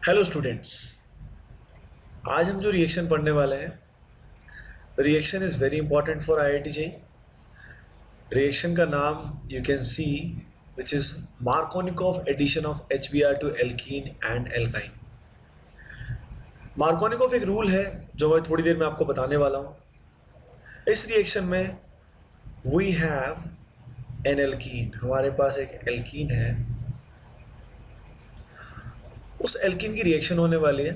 Hello students. आज हम जो रिएक्शन पढ़ने वाले हैं, the reaction is very important for IIT JEE. Reaction का नाम you can see which is Markovnikov addition of HBr to alkene and alkyne. Markovnikov एक रूल है जो मैं थोड़ी देर में आपको बताने वाला हूँ। इस रिएक्शन में वी हैव एन एल्कीन, हमारे पास एक एल्कीन है। उस एल्कीन की रिएक्शन होने वाली है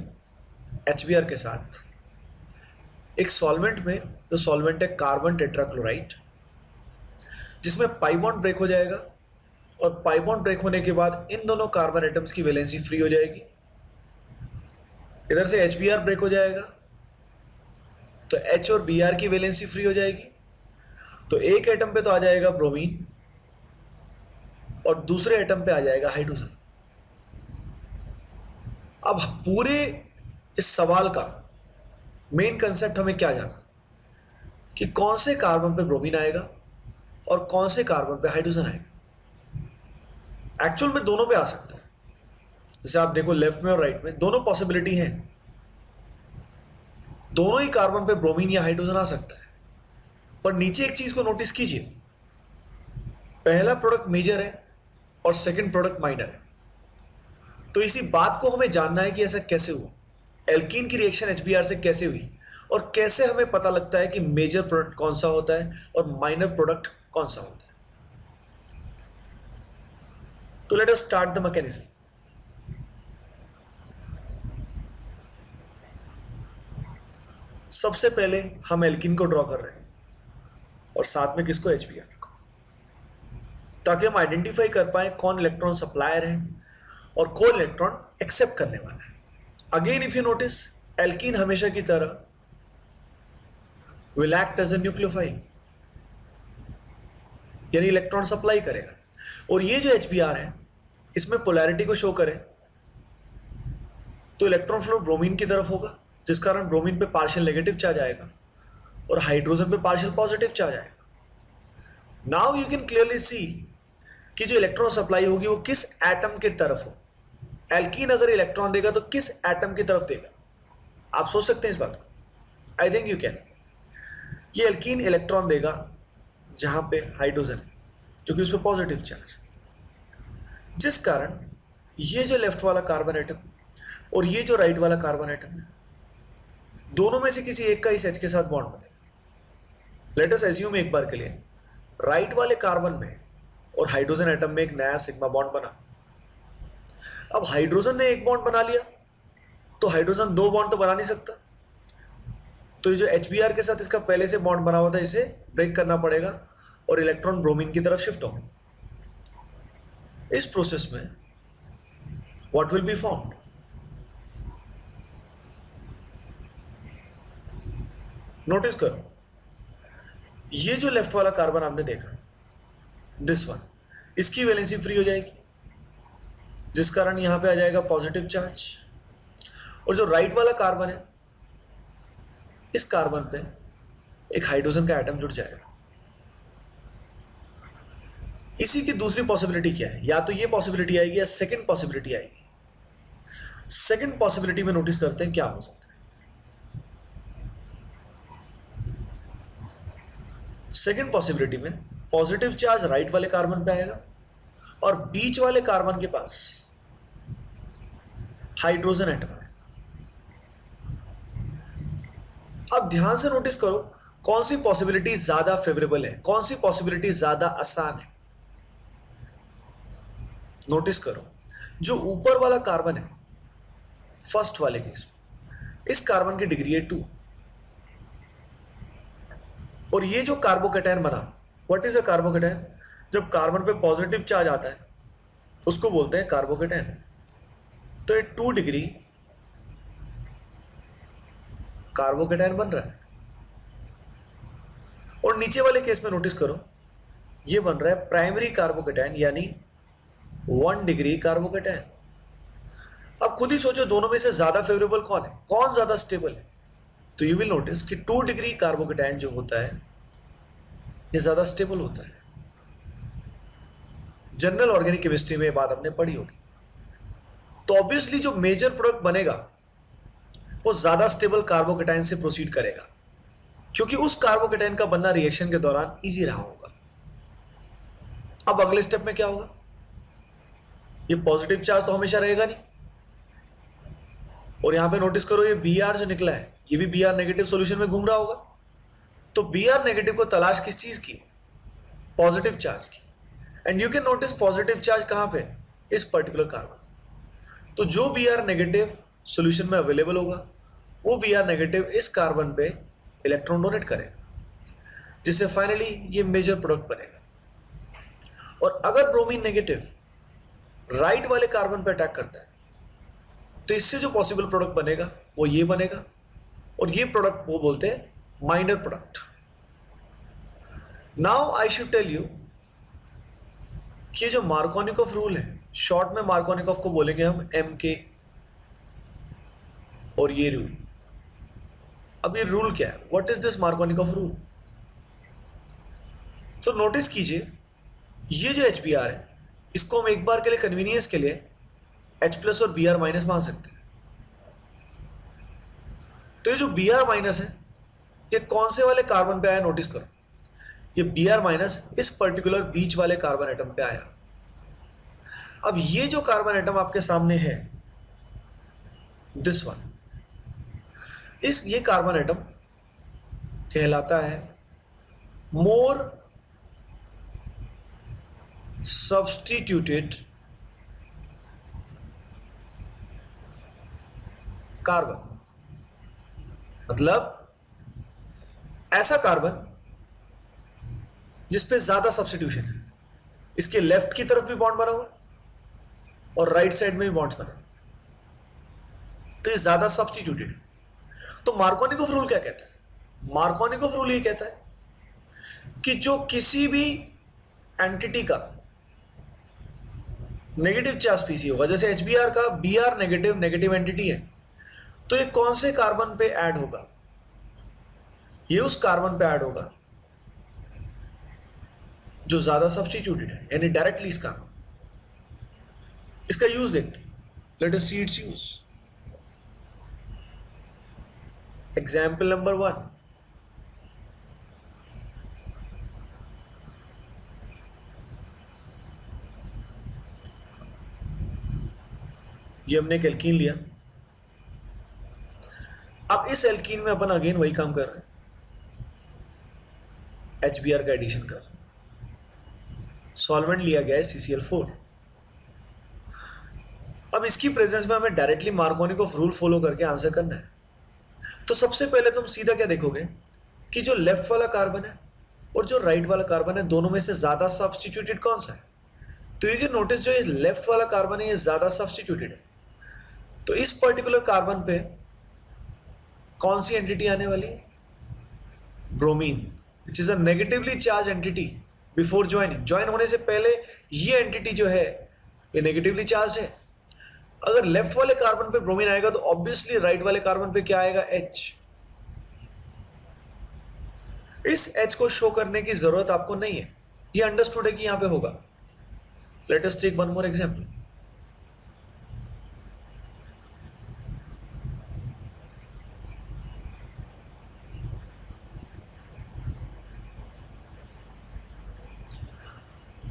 HBr के साथ एक सॉल्वेंट में। जो सॉल्वेंट है कार्बन टेट्राक्लोराइड, जिसमें पाई बॉन्ड ब्रेक हो जाएगा और पाई बॉन्ड ब्रेक होने के बाद इन दोनों कार्बन एटम्स की वैलेंसी फ्री हो जाएगी। इधर से HBr ब्रेक हो जाएगा तो H और Br की वैलेंसी फ्री हो जाएगी। तो एक एटम पे तो आ जाएगा ब्रोमीन और दूसरे एटम पे आ जाएगा हाइड्रोजन। अब पूरे इस सवाल का मेन कंसेप्ट हमें क्या जाना कि कौन से कार्बन पे ब्रोमीन आएगा और कौन से कार्बन पे हाइड्रोजन आएगा। एक्चुअल में दोनों पे आ सकता है, जैसे आप देखो लेफ्ट में और राइट में दोनों पॉसिबिलिटी हैं। दोनों ही कार्बन पे ब्रोमीन या हाइड्रोजन आ सकता है। पर नीचे एक चीज को नोटिस कीजिए, पहला प्रोडक्ट मेजर है और सेकंड प्रोडक्ट माइनर है। तो इसी बात को हमें जानना है कि ऐसा कैसे हुआ, एल्कीन की रिएक्शन HBr से कैसे हुई और कैसे हमें पता लगता है कि मेजर प्रोडक्ट कौन सा होता है और माइनर प्रोडक्ट कौन सा होता है। तो let us start the mechanism. सबसे पहले हम एल्कीन को ड्रॉ कर रहे हैं और साथ में किसको, HBr को, ताकि हम आइडेंटिफाई कर पाए कौन इलेक्ट्रॉन सप्लायर है और कौन इलेक्ट्रॉन एक्सेप्ट करने वाला है। Again if you notice, alkene हमेशा की तरह will act as a nucleophile, यानी इलेक्ट्रॉन सप्लाई करेगा। और ये जो HBr है इसमें पोलैरिटी को शो करें तो इलेक्ट्रॉन फ्लो ब्रोमीन की तरफ होगा, जिस कारण ब्रोमीन पे पार्शियल नेगेटिव चार्ज आएगा और हाइड्रोजन पे पार्शियल पॉजिटिव चार्ज आएगा। Now you can clearly see कि जो इलेक्ट्रॉन सप्लाई होगी वो किस एटम की तरफ हो। एल्कीन अगर इलेक्ट्रॉन देगा तो किस एटम की तरफ देगा, आप सोच सकते हैं इस बात को। I think you can. ये एल्कीन इलेक्ट्रॉन देगा जहां पे हाइड्रोजन है, क्योंकि उस पर पॉजिटिव चार्ज, जिस कारण ये जो लेफ्ट वाला कार्बन एटम और ये जो राइट वाला कार्बन एटम है, दोनों में से किसी एक का इस H के साथ बॉन्ड बनेगा। लेट अस एज्यूम एक बार के लिए राइट वाले कार्बन में और हाइड्रोजन एटम में एक नया सिग्मा बॉन्ड बना। अब हाइड्रोजन ने एक बॉन्ड बना लिया तो हाइड्रोजन दो बॉन्ड तो बना नहीं सकता, तो ये जो HBr के साथ इसका पहले से बॉन्ड बना हुआ था इसे ब्रेक करना पड़ेगा और इलेक्ट्रॉन ब्रोमीन की तरफ शिफ्ट होंगे। इस प्रोसेस में what will be formed, notice करो, ये जो लेफ्ट वाला कार्बन आपने देखा, दिस वन, इसकी वैलेंसी फ्री हो जाएगी, जिस कारण यहां पे आ जाएगा पॉजिटिव चार्ज। और जो राइट वाला कार्बन है, इस कार्बन पे एक हाइड्रोजन का एटम जुड़ जाएगा। इसी की दूसरी पॉसिबिलिटी क्या है, या तो ये पॉसिबिलिटी आएगी या सेकंड पॉसिबिलिटी आएगी। सेकंड पॉसिबिलिटी में नोटिस करते हैं क्या हो सकता है। सेकंड पॉसिबिलिटी में पॉजिटिव चार्ज राइट वाले कार्बन पे आएगा और बीच वाले कार्बन के पास हाइड्रोजन एटम आएगा। अब ध्यान से नोटिस करो कौन सी पॉसिबिलिटी ज्यादा फेवरेबल है, कौन सी पॉसिबिलिटी ज्यादा आसान है। नोटिस करो, जो ऊपर वाला कार्बन है फर्स्ट वाले केस में, इस कार्बन की डिग्री है 2 और ये जो कार्बोकेटायन बना, व्हाट इज अ कार्बोकेटायन, जब कार्बन पे पॉजिटिव चार्ज आता है उसको बोलते हैं कार्बोकेटायन। तो ये 2 डिग्री कार्बोकेटायन बन रहा है। और नीचे वाले केस में नोटिस करो, ये बन रहा है प्राइमरी कार्बोकेटायन, यानी 1 डिग्री कार्बोकेटायन। अब खुद ही सोचो दोनों में से ज्यादा फेवरेबल कौन है, कौन ज्यादा स्टेबल है। तो यू विल नोटिस कि 2 डिग्री कार्बोकेटायन जो होता है ये ज्यादा स्टेबल होता है। जनरल ऑर्गेनिक केमिस्ट्री में ये बात आपने पढ़ी होगी। तो ऑब्वियसली जो मेजर प्रोडक्ट बनेगा वो ज्यादा स्टेबल कार्बोकेटाइन से प्रोसीड करेगा, क्योंकि उस कार्बोकेटाइन का बनना रिएक्शन के दौरान इजी रहा होगा। अब अगले स्टेप में क्या होगा, ये पॉजिटिव चार्ज तो हमेशा रहेगा नहीं, और यहां पे नोटिस करो ये बी आर जो निकला है ये भी बी आर नेगेटिव सोल्यूशन में घूम रहा होगा। तो बी आर नेगेटिव को तलाश किस चीज की, पॉजिटिव चार्ज की। And you can notice positive charge कहां पे, इस पर्टिकुलर कार्बन। तो जो बी आर नेगेटिव सोल्यूशन में अवेलेबल होगा वो बी आर नेगेटिव इस कार्बन पे इलेक्ट्रॉन डोनेट करेगा, जिससे फाइनली ये मेजर प्रोडक्ट बनेगा। और अगर ब्रोमीन नेगेटिव राइट वाले कार्बन पे अटैक करता है तो इससे जो पॉसिबल प्रोडक्ट बनेगा वो ये बनेगा, और ये प्रोडक्ट वो बोलते हैं minor product. Now I should tell you कि जो मार्कोनिकोफ रूल है, शॉर्ट में मार्कोनिकोफ को बोलेंगे हम एम के, और ये रूल, अब ये रूल क्या है, what is this Markovnikov rule. तो नोटिस कीजिए ये जो एच बी आर है इसको हम एक बार के लिए कन्वीनियंस के लिए H प्लस और बी आर माइनस मान सकते हैं। तो ये जो बी आर माइनस है ये कौन से वाले कार्बन पे आया, नोटिस करो, ये बी आर माइनस इस पर्टिकुलर बीच वाले कार्बन एटम पे आया। अब ये जो कार्बन एटम आपके सामने है, दिस वन, ये कार्बन एटम कहलाता है मोर सब्स्टिट्यूटेड कार्बन। मतलब ऐसा कार्बन जिसपे ज्यादा सब्स्टिट्यूशन है, इसके लेफ्ट की तरफ भी बॉन्ड बना हुआ और राइट साइड में भी बॉन्ड्स बने, तो ये ज्यादा सब्स्टिट्यूटेड है। तो मार्कोनिकोफ रूल क्या कहता है, मार्कोनिकोफ रूल ये कहता है कि जो किसी भी एंटिटी का नेगेटिव चार्ज स्पीसी होगा, जैसे HBr का Br नेगेटिव एंटिटी है, तो ये कौन से कार्बन पे ऐड होगा, ये उस कार्बन पे ऐड होगा जो ज्यादा सब्स्टिट्यूटेड है, यानी डायरेक्टली इस कार्बन। इसका यूज देखते हैं, let us see it's use. Example number 1, ये हमने एक एल्कीन लिया। अब इस एल्कीन में अपन अगेन वही काम कर रहे हैं, HBr का एडिशन कर रहे हैं। सॉल्वेंट लिया गया है CCl4। अब इसकी प्रेजेंस में हमें डायरेक्टली मार्कोनिकोफ रूल फॉलो करके आंसर करना है। तो सबसे पहले तुम सीधा क्या देखोगे कि जो लेफ्ट वाला कार्बन है और जो राइट वाला कार्बन है, दोनों में से ज्यादा सब्स्टिट्यूटेड कौन सा है। तो ये नोटिस जो ये लेफ्ट वाला कार्बन है ये ज्यादा सब्स्टिट्यूटेड है। तो इस पर्टिकुलर कार्बन पे कौन सी एंटिटी आने वाली है, bromine, which is a negatively charge entity before joining. Join होने से पहले ये एंटिटी जो है ये नेगेटिवली चार्ज है। अगर लेफ्ट वाले कार्बन पे ब्रोमीन आएगा तो ऑब्वियसली राइट वाले कार्बन पे क्या आएगा, H। इस H को शो करने की जरूरत आपको नहीं है, ये अंडरस्टूड है कि यहां पे होगा। Let us take one more example.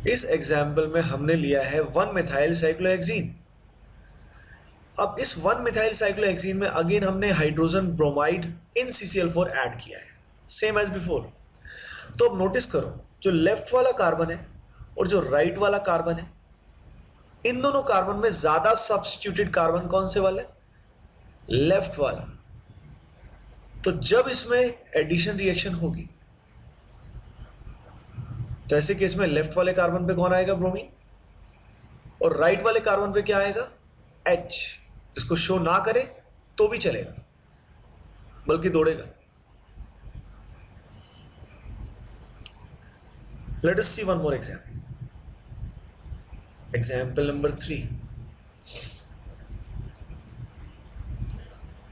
इस एग्जाम्पल में हमने लिया है 1 मिथाइल साइक्लोहेक्सीन। अब इस 1 मिथाइल साइक्लोहेक्सीन में अगेन हमने हाइड्रोजन ब्रोमाइड इन CCl4 ऐड किया है, सेम एज बिफोर। तो अब नोटिस करो जो लेफ्ट वाला कार्बन है और जो राइट वाला कार्बन है, इन दोनों कार्बन में ज्यादा सब्स्टिट्यूटेड कार्बन कौन से वाला है, लेफ्ट वाला। तो जब इसमें एडिशन रिएक्शन होगी तो ऐसे केस में लेफ्ट वाले कार्बन पे कौन आएगा, ब्रोमीन, और राइट वाले कार्बन पे क्या आएगा, H। इसको शो ना करे तो भी चलेगा, बल्कि दौड़ेगा। Let us see one more example. Example number 3।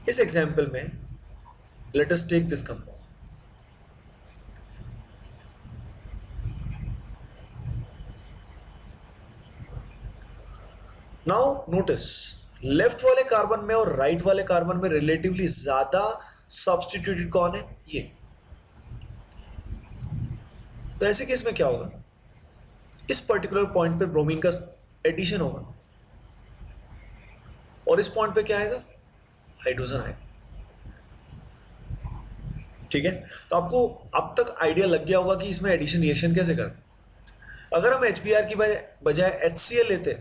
इस एग्जाम्पल में let us take this compound. Now notice, left वाले कार्बन में और राइट वाले कार्बन में रिलेटिवली ज्यादा सब्स्टिट्यूटेड कौन है? ये। तो ऐसे केस में क्या होगा? इस पर्टिकुलर पॉइंट पे ब्रोमीन का एडिशन होगा और इस पॉइंट पे क्या आएगा? हाइड्रोजन आएगा। ठीक है, तो आपको अब तक आइडिया लग गया होगा कि इसमें एडिशन रिएक्शन कैसे करते। अगर हम HBr की बजाय HCl लेते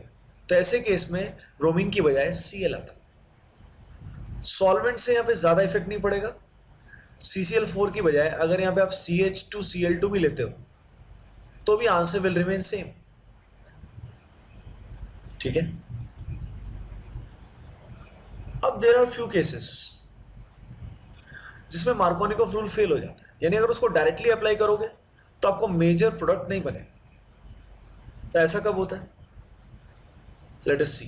तो ऐसे केस में ब्रोमीन की बजाय Cl आता। सॉल्वेंट से यहाँ पे ज्यादा इफेक्ट नहीं पड़ेगा। CCl4 की बजाय अगर यहाँ पे आप CH2Cl2 भी लेते हो तो भी आंसर विल रिमेन सेम। ठीक है, अब देयर आर फ्यू केसेस जिसमें मार्कोनिकोव रूल फेल हो जाता है, यानी अगर उसको डायरेक्टली अप्लाई करोगे तो आपको मेजर प्रोडक्ट नहीं बनेगा। तो ऐसा कब होता है? Let us see.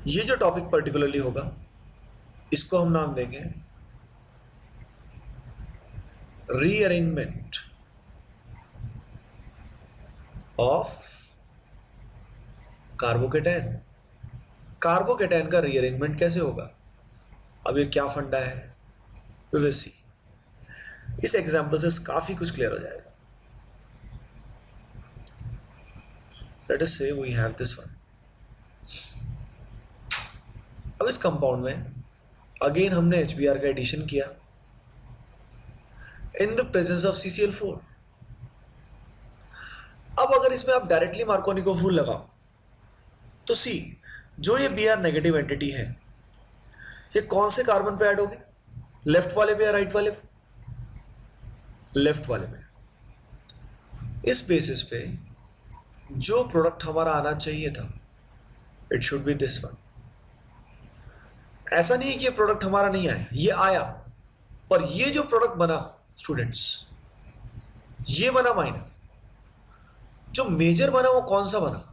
ये जो टॉपिक पर्टिकुलरली होगा इसको हम नाम देंगे रीअरेंजमेंट ऑफ कार्बोकेटायन। कार्बोकेटायन का रीअरेंजमेंट कैसे होगा? अब ये क्या फंडा है? We will see. इस एग्जांपल से काफी कुछ क्लियर हो जाएगा। लेट अस से वी हैव दिस वन। अब इस कंपाउंड में अगेन हमने HBr का एडिशन किया in the presence of CCl4। अब अगर इसमें आप डायरेक्टली मार्कोनिकोव रूल लगाओ तो सी, जो ये Br नेगेटिव एंटिटी है ये कौन से कार्बन पे ऐड होगी? लेफ्ट वाले पे या राइट वाले पे? लेफ्ट वाले पे। इस बेसिस पे जो प्रोडक्ट हमारा आना चाहिए था it should be this one. ऐसा नहीं है कि ये प्रोडक्ट हमारा नहीं आया, ये आया, पर ये जो प्रोडक्ट बना स्टूडेंट्स, ये बना माइनर। जो मेजर बना वो कौन सा बना?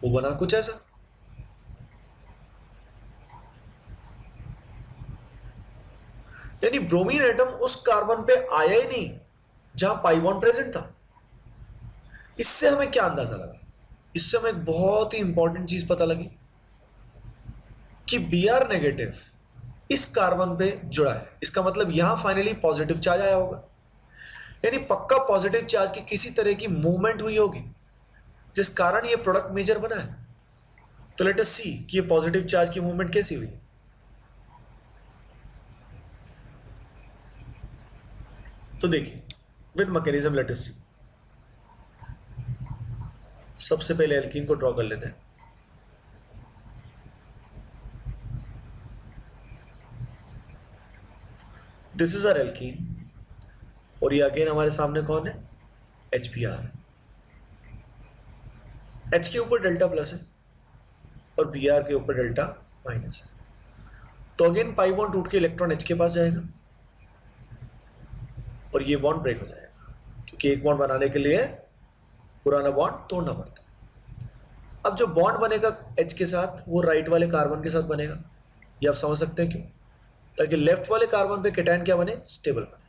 वो बना कुछ ऐसा। यानी ब्रोमीन एटम उस कार्बन पे आया ही नहीं जहां पाई बॉन्ड प्रेजेंट था। इससे हमें क्या अंदाजा लगा? इससे हमें एक बहुत ही इंपॉर्टेंट चीज पता लगी कि Br नेगेटिव इस कार्बन पे जुड़ा है। इसका मतलब यहां फाइनली पॉजिटिव चार्ज आया होगा, यानी पक्का पॉजिटिव चार्ज की किसी तरह की मूवमेंट हुई होगी जिस कारण ये प्रोडक्ट मेजर बना है। तो लेट अस सी कि ये पॉजिटिव चार्ज की मूवमेंट कैसी हुई है। तो देखिए विद मैकेनिज्म लेट अस सी। सबसे पहले एल्कीन को ड्रॉ कर लेते हैं। दिस इज आवर एल्कीन और ये अगेन हमारे सामने कौन है? HBr। H के ऊपर डेल्टा प्लस है और Br के ऊपर डेल्टा माइनस है। तो अगेन पाई बॉन्ड टूट के इलेक्ट्रॉन H के पास जाएगा और ये बॉन्ड ब्रेक हो जाएगा, क्योंकि एक बॉन्ड बनाने के लिए पुराना बॉन्ड तोड़ना पड़ता है। अब जो बॉन्ड बनेगा H के साथ वो राइट वाले कार्बन के साथ बनेगा। ये आप समझ सकते हैं क्यों? ताकि लेफ्ट वाले कार्बन पे केटायन क्या बने? स्टेबल बने।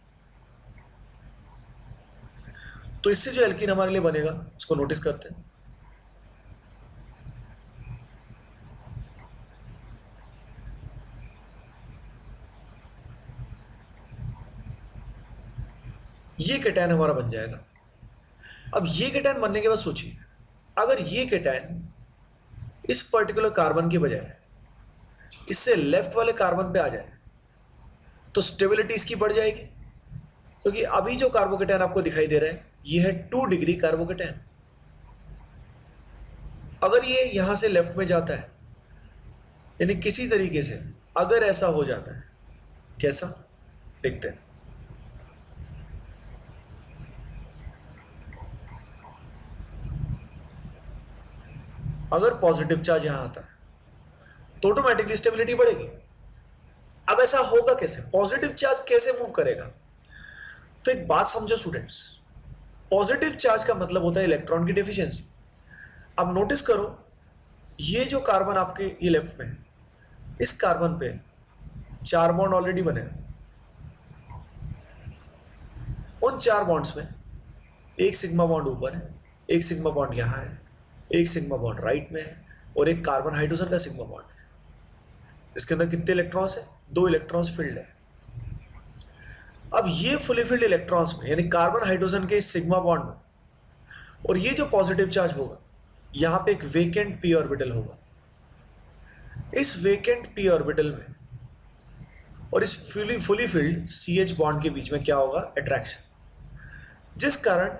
तो इससे जो एल्कीन हमारे लिए बनेगा उसको नोटिस करते हैं। ये केटायन हमारा बन जाएगा। अब ये केटायन बनने के बाद सोचिए, अगर ये केटायन इस पर्टिकुलर कार्बन की बजाय इससे लेफ्ट वाले कार्बन पे आ जाए तो स्टेबिलिटी इसकी बढ़ जाएगी, क्योंकि अभी जो कार्बोकेटायन आपको दिखाई दे रहा है ये है 2 डिग्री कार्बोकेटायन। अगर ये यहां से लेफ्ट में जाता है, यानी किसी तरीके से अगर ऐसा हो जाता है, कैसा देखते हैं। अगर पॉजिटिव चार्ज यहां आता है तो ऑटोमेटिकली स्टेबिलिटी बढ़ेगी। अब ऐसा होगा कैसे? पॉजिटिव चार्ज कैसे मूव करेगा? तो एक बात समझो स्टूडेंट्स, पॉजिटिव चार्ज का मतलब होता है इलेक्ट्रॉन की डेफिशिएंसी। अब नोटिस करो, ये जो कार्बन आपके ये लेफ्ट में, इस कार्बन पे 4 बॉन्ड ऑलरेडी बने हैं। उन 4 बॉन्ड्स में एक सिग्मा बॉन्ड ऊपर है, एक सिग्मा बॉन्ड यहाँ है, एक सिग्मा बॉन्ड राइट में है और एक कार्बन हाइड्रोजन का सिग्मा बॉन्ड है। इसके अंदर कितने इलेक्ट्रॉन्स है? 2 इलेक्ट्रॉन्स फील्ड है। अब ये फुली फील्ड इलेक्ट्रॉन्स में यानी कार्बन हाइड्रोजन के इस सिग्मा बॉन्ड में और ये जो पॉजिटिव चार्ज होगा यहां पे एक वेकेंट पी ऑर्बिटल होगा। इस वेकेंट पी ऑर्बिटल में और इस fully filled C H bond के बीच में क्या होगा? अट्रैक्शन, जिस कारण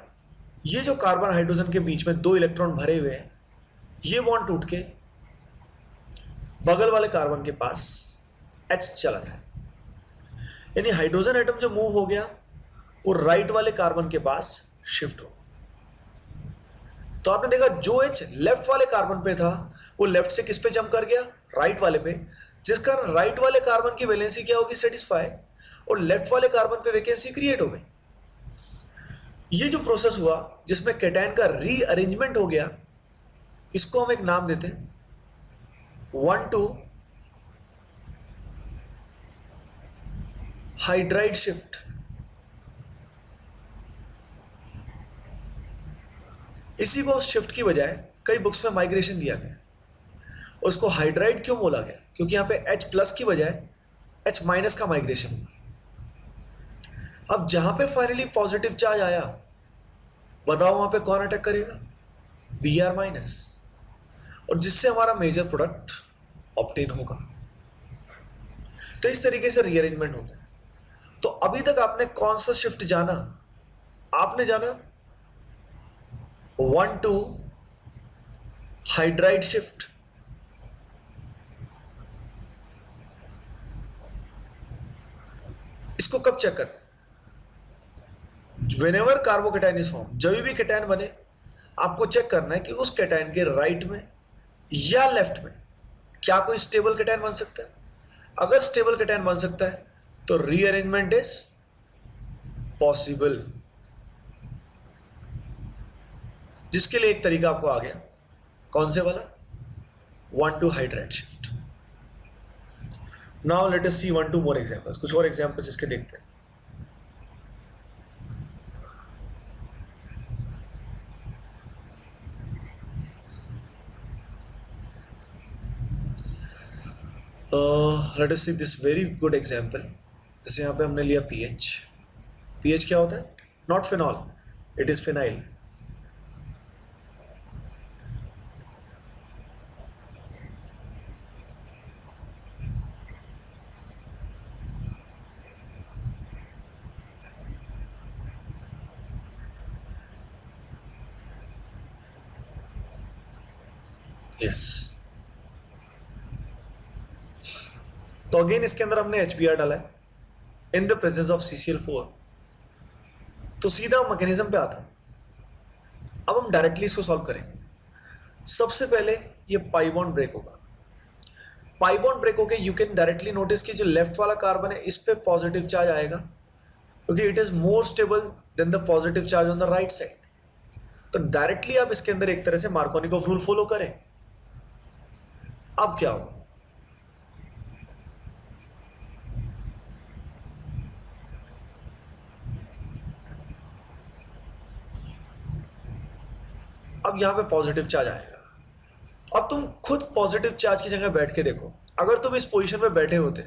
ये जो कार्बन हाइड्रोजन के बीच में 2 इलेक्ट्रॉन भरे हुए हैं ये बॉन्ड टूट के बगल वाले कार्बन के पास H चला जाएगा। यानी हाइड्रोजन एटम जो मूव हो गया वो राइट वाले कार्बन के पास शिफ्ट हो। तो आपने देखा जो H लेफ्ट वाले कार्बन पे था वो लेफ्ट से किस पे जंप कर गया? राइट वाले पे, जिस कारण राइट वाले कार्बन की वैलेंसी क्या होगी? सेटिस्फाई, और लेफ्ट वाले कार्बन पे वैकेंसी क्रिएट हो गई। ये जो प्रोसेस हुआ जिसमें कैटायन का रीअरेंजमेंट हो गया, इसको हम एक नाम देते हैं 1,2 हाइड्राइड शिफ्ट। इसी को शिफ्ट की बजाय कई बुक्स में माइग्रेशन दिया गया और उसको हाइड्राइड क्यों बोला गया? क्योंकि यहां पे H प्लस की बजाय H माइनस का माइग्रेशन हुआ। अब जहां पे फाइनली पॉजिटिव चार्ज आया, बताओ वहां पे कौन अटैक करेगा? Br माइनस, और जिससे हमारा मेजर प्रोडक्ट ऑब्टेन होगा। तो इस तरीके से रीअरेंजमेंट होता है। तो अभी तक आपने कौन सा शिफ्ट जाना? आपने जाना 1,2 हाइड्राइड शिफ्ट। इसको कब चेक करना? व्हेनेवर कार्बोकेटायन इज फॉर्म, जब भी कैटायन बने आपको चेक करना है कि उस कैटायन के राइट में या लेफ्ट में क्या कोई स्टेबल कैटायन बन सकता है। अगर स्टेबल कैटायन बन सकता है तो रीअरेंजमेंट इज पॉसिबल, जिसके लिए एक तरीका आपको आ गया। कौन से वाला? 1,2 hydride shift. Now let us see 1-2 more examples. कुछ और एग्जांपल्स इसके देखते हैं। Let us see this very good example. जैसे यहाँ पे हमने लिया पीएच। पीएच क्या होता है? Not phenol, it is phenyl. Yes, तो अगेन इसके अंदर हमने HBr डाला है in the presence of CCl4। तो सीधा मैकेनिज्म पे आता। अब हम डायरेक्टली इसको सॉल्व करेंगे। सबसे पहले ये पाई बॉन्ड ब्रेक होगा। पाई बॉन्ड ब्रेक होके यू कैन डायरेक्टली नोटिस कि जो लेफ्ट वाला कार्बन है इस पे पॉजिटिव चार्ज आएगा क्योंकि it is more stable then the positive charge on the right side. तो डायरेक्टली आप इसके अंदर एक तरह से मार्कोनिकोव रूल फॉलो करें। अब क्या होगा? अब यहां पे पॉजिटिव चार्ज आएगा। अब तुम खुद पॉजिटिव चार्ज की जगह बैठ के देखो। अगर तुम इस पोजीशन पे बैठे होते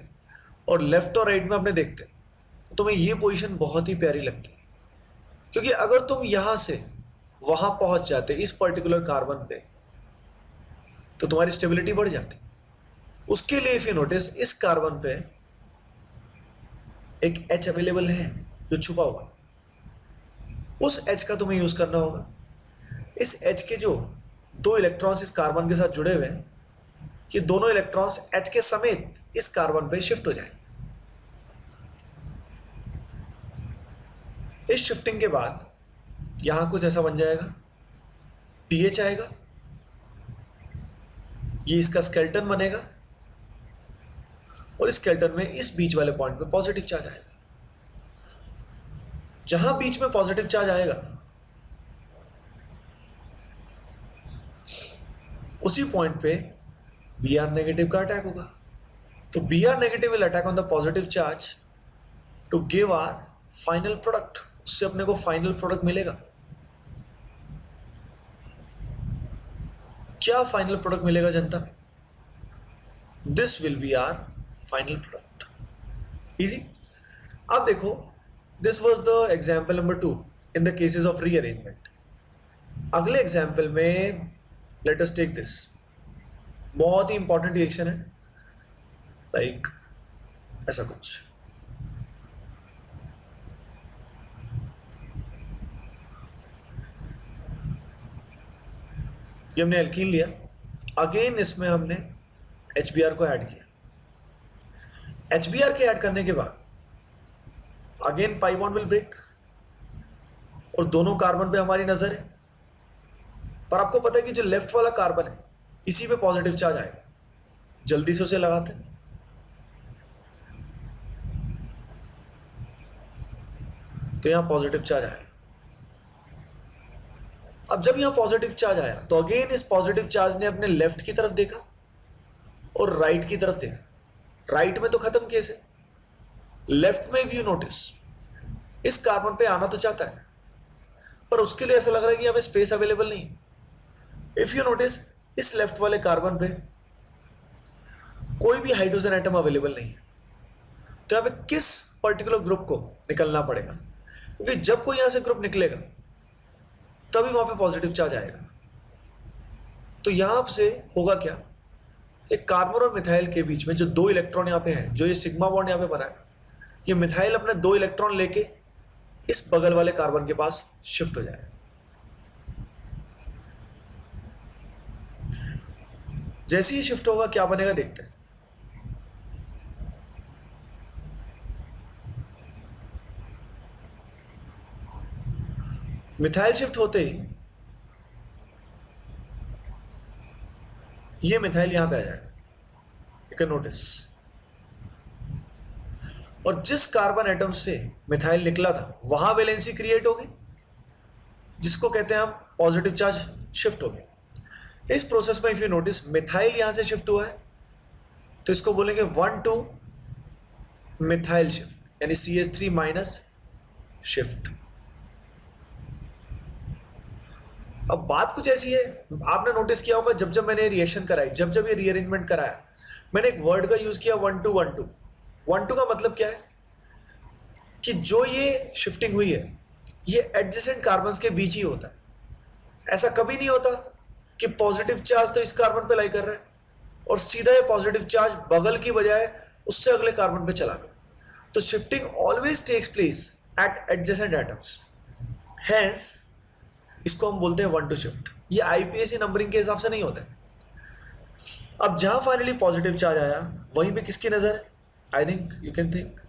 और लेफ्ट और राइट में अपने देखते तो तुम्हें ये पोजीशन बहुत ही प्यारी लगती, क्योंकि अगर तुम यहां से वहां पहुंच जाते इस पर्टिकुलर कार्बन पे तो तुम्हारी स्टेबिलिटी बढ़ जाती। उसके लिए इफ यू नोटिस इस कार्बन पे एक H अवेलेबल है जो छुपा हुआ है। उस H का तुम्हें यूज करना होगा। इस H के जो 2 इलेक्ट्रॉन्स इस कार्बन के साथ जुड़े हुए हैं, ये दोनों इलेक्ट्रॉन्स H के समेत इस कार्बन पे शिफ्ट हो जाएंगे। इस शिफ्टिंग के बाद यहां कुछ ऐसा बन जाएगा, पीएच आएगा, ये इसका स्केलेटन बनेगा और इस स्केलेटन में इस बीच वाले पॉइंट पे पॉजिटिव चार्ज आएगा। जहां बीच में पॉजिटिव चार्ज आएगा उसी पॉइंट पे Br नेगेटिव का अटैक होगा। तो Br negative will attack on the positive charge to give our final product, उससे अपने को फाइनल प्रोडक्ट मिलेगा। क्या फाइनल प्रोडक्ट मिलेगा जनता? This will be our final product. Easy. अब देखो, this was the example number 2 in the cases of rearrangement. अगले एग्जाम्पल में लेट अस टेक दिस। बहुत ही इंपॉर्टेंट रिएक्शन है, लाइक ऐसा कुछ। ये हमने एल्कीन लिया, अगेन इसमें हमने HBr को ऐड किया। HBr के ऐड करने के बाद again pi bond will break और दोनों कार्बन पे हमारी नजर है। पर आपको पता है कि जो लेफ्ट वाला कार्बन है इसी पे पॉजिटिव चार्ज आएगा। जल्दी से उसे लगाते हैं। तो यहां पॉजिटिव चार्ज आया। अब जब यहां पॉजिटिव चार्ज आया तो अगेन इस पॉजिटिव चार्ज ने अपने लेफ्ट की तरफ देखा और राइट की तरफ देखा। राइट में तो खत्म केस है, लेफ्ट में यू नोटिस इस कार्बन पे आना तो चाहता है पर उसके लिए ऐसा लग रहा है कि यहाँ पे स्पेस अवेलेबल नहीं। इफ यू नोटिस इस लेफ्ट वाले कार्बन पे कोई भी हाइड्रोजन एटम अवेलेबल नहीं है। तो यहाँ पे किस पर्टिकुलर ग्रुप को निकलना पड़ेगा, क्योंकि जब कोई यहां से ग्रुप निकलेगा तभी वहां पे पॉजिटिव चार्ज आएगा। तो यहां से होगा क्या, एक कार्बन और मिथाइल के बीच में जो 2 इलेक्ट्रॉन यहां पे हैं, जो ये सिग्मा बॉन्ड यहां पे बना है, ये मिथाइल अपने 2 इलेक्ट्रॉन लेके इस बगल वाले कार्बन के पास शिफ्ट हो जाएगा। जैसे ही शिफ्ट होगा क्या बनेगा देखते हैं। मिथाइल शिफ्ट होते ही ये मिथाइल यहां पे आ जाएगा, यू कैन नोटिस। और जिस कार्बन एटम से मिथाइल निकला था वहां वैलेंसी क्रिएट होगी, जिसको कहते हैं हम पॉजिटिव चार्ज शिफ्ट हो गया। इस प्रोसेस में इफ यू नोटिस मिथाइल यहां से शिफ्ट हुआ है तो इसको बोलेंगे 1,2 मिथाइल शिफ्ट, यानी CH3 माइनस शिफ्ट। अब बात कुछ ऐसी है, आपने नोटिस किया होगा जब जब मैंने रिएक्शन कराई, जब जब ये रीअरेंजमेंट कराया, मैंने एक वर्ड का यूज किया 1,2,1,2। 1,2 का मतलब क्या है कि जो ये शिफ्टिंग हुई है ये एडजेसेंट कार्बन्स के बीच ही होता है। ऐसा कभी नहीं होता कि पॉजिटिव चार्ज तो इस कार्बन पे लाई कर रहा है और सीधा ये पॉजिटिव चार्ज बगल की बजाय उससे अगले कार्बन पे चला गया। तो shifting always takes place at adjacent atoms, hence इसको हम बोलते हैं 1,2 शिफ्ट। ये IPSC नंबरिंग के हिसाब से नहीं होता है। अब जहां फाइनली पॉजिटिव चार्ज आया वहीं पे किसकी नजर है? I think you can think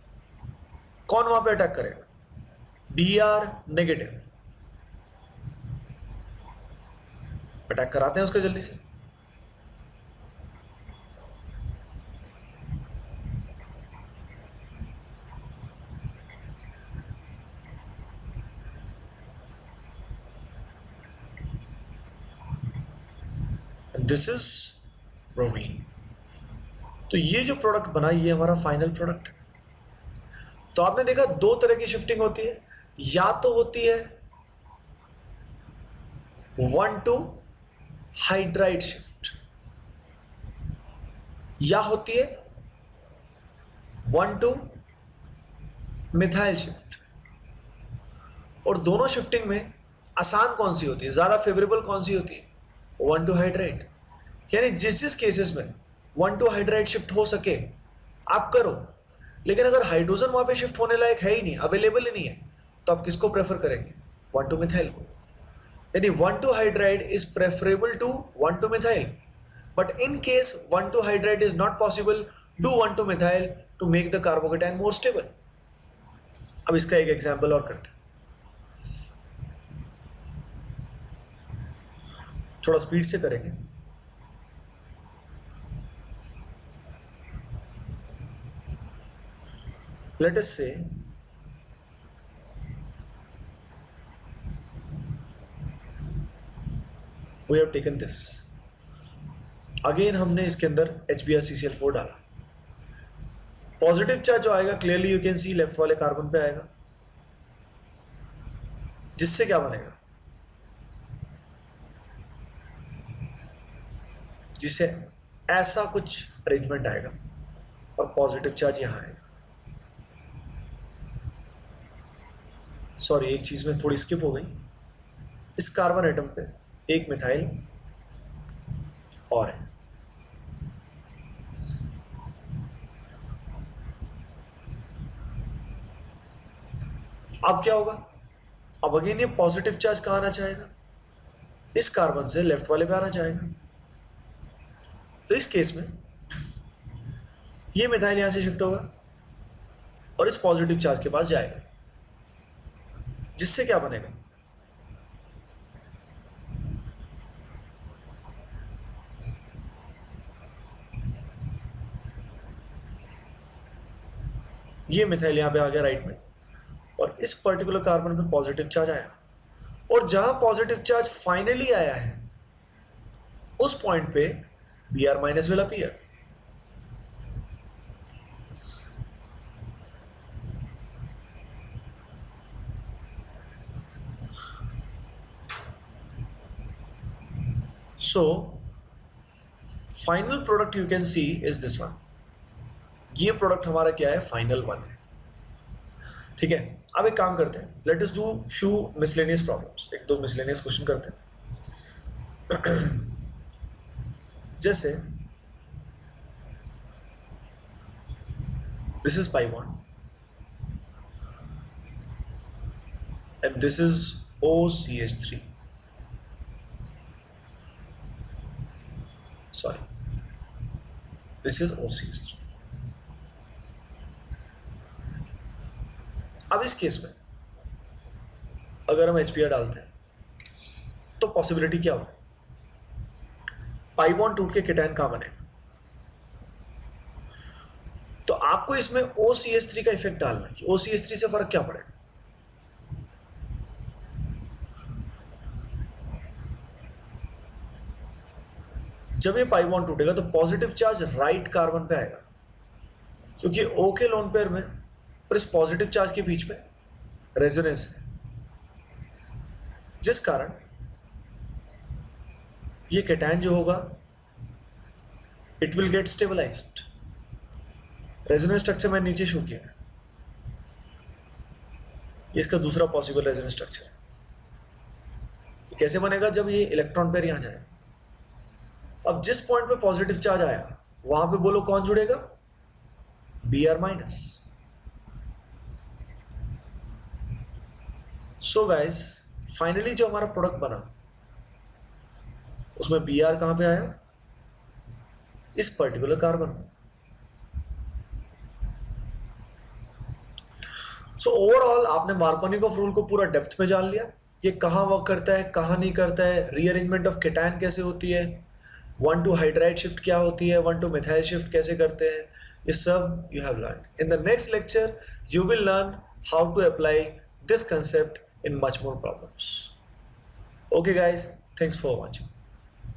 कौन वहां पे अटैक करेगा? Br नेगेटिव अटैक कराते हैं उसको जल्दी से। This is bromine. तो ये जो प्रोडक्ट बना ये हमारा फाइनल प्रोडक्ट है। तो आपने देखा 2 तरह की शिफ्टिंग होती है, या तो होती है 1,2 हाइड्राइड शिफ्ट, या होती है 1,2 मिथाइल शिफ्ट। और दोनों शिफ्टिंग में आसान कौन सी होती है, ज्यादा फेवरेबल कौन सी होती है? 1,2 हाइड्राइड। यानी जिस जिस केसेस में 1,2 हाइड्राइड शिफ्ट हो सके आप करो, लेकिन अगर हाइड्रोजन वहां पे शिफ्ट होने लायक है ही नहीं, अवेलेबल ही नहीं है, तो आप किसको प्रेफर करेंगे? 1,2 मिथाइल को। यानी 1,2 hydride is preferable to 1,2 methyl, but in case 1,2 hydride is not possible, do 1,2 methyl to make the carbocation more stable. अब इसका एक एग्जाम्पल और करते हैं, थोड़ा स्पीड से करेंगे। Let us say we have taken this, again हमने इसके अंदर HBrCCl4 डाला। पॉजिटिव चार्ज जो आएगा clearly you can C left वाले कार्बन पे आएगा। जिससे क्या बनेगा, जिसे ऐसा कुछ अरेंजमेंट आएगा और पॉजिटिव चार्ज यहां आएगा। सॉरी, एक चीज में थोड़ी स्किप हो गई। इस कार्बन एटम पे एक मिथाइल और है। अब क्या होगा, अब अगेन ये पॉजिटिव चार्ज कहां आना चाहेगा, इस कार्बन से लेफ्ट वाले पे आना चाहेगा। तो इस केस में ये मिथाइल यहां से शिफ्ट होगा और इस पॉजिटिव चार्ज के पास जाएगा, जिससे क्या बनेगा, ये मिथाइल यहां पे आ गया राइट में और इस पर्टिकुलर कार्बन पे पॉजिटिव चार्ज आया। और जहां पॉजिटिव चार्ज फाइनली आया है उस पॉइंट पे Br minus will appear. So final product you can C is this one. ये प्रोडक्ट हमारा क्या है, फाइनल वन है। ठीक है, अब एक काम करते हैं, let us do few miscellaneous problems, एक दो मिसलेनियस क्वेश्चन करते हैं। जैसे this is pi one and this is OCH3, sorry this is OCH3। अब इस केस में अगर हम HBr डालते हैं तो पॉसिबिलिटी क्या हो, पाई बॉन्ड टूट के केटायन कहां बनेगा। तो आपको इसमें OCH3 का इफेक्ट डालना है कि OCH3 से फर्क क्या पड़ेगा। जब ये पाई बॉन्ड टूटेगा तो पॉजिटिव चार्ज राइट कार्बन पे आएगा, क्योंकि O के लोन पेयर में और इस पॉजिटिव चार्ज के बीच में रेजोनेंस है, जिस कारण ये केटायन जो होगा it will get stabilised. Resonance structure मैंने नीचे शो किया है, ये इसका दूसरा पॉसिबल रेजोनेंस स्ट्रक्चर है। ये कैसे बनेगा, जब ये इलेक्ट्रॉन पेयर यहां जाए, अब जिस पॉइंट पे पॉजिटिव चार्ज आया वहां पे बोलो कौन जुड़ेगा, Br minus. So guys finally जो हमारा प्रोडक्ट बना उसमें Br कहां पे आया, इस पर्टिकुलर कार्बन में। सो ओवरऑल आपने मार्कोनिकोव रूल को पूरा डेप्थ में जान लिया, ये कहां वर्क करता है कहां नहीं करता है, रीअरेंजमेंट ऑफ केटायन कैसे होती है, 1 to हाइड्राइड शिफ्ट क्या होती है, 1 to मिथाइल शिफ्ट कैसे करते हैं, ये सब you have learn. In the next lecture you will learn how to apply this concept in much more problems. Okay guys, thanks for watching.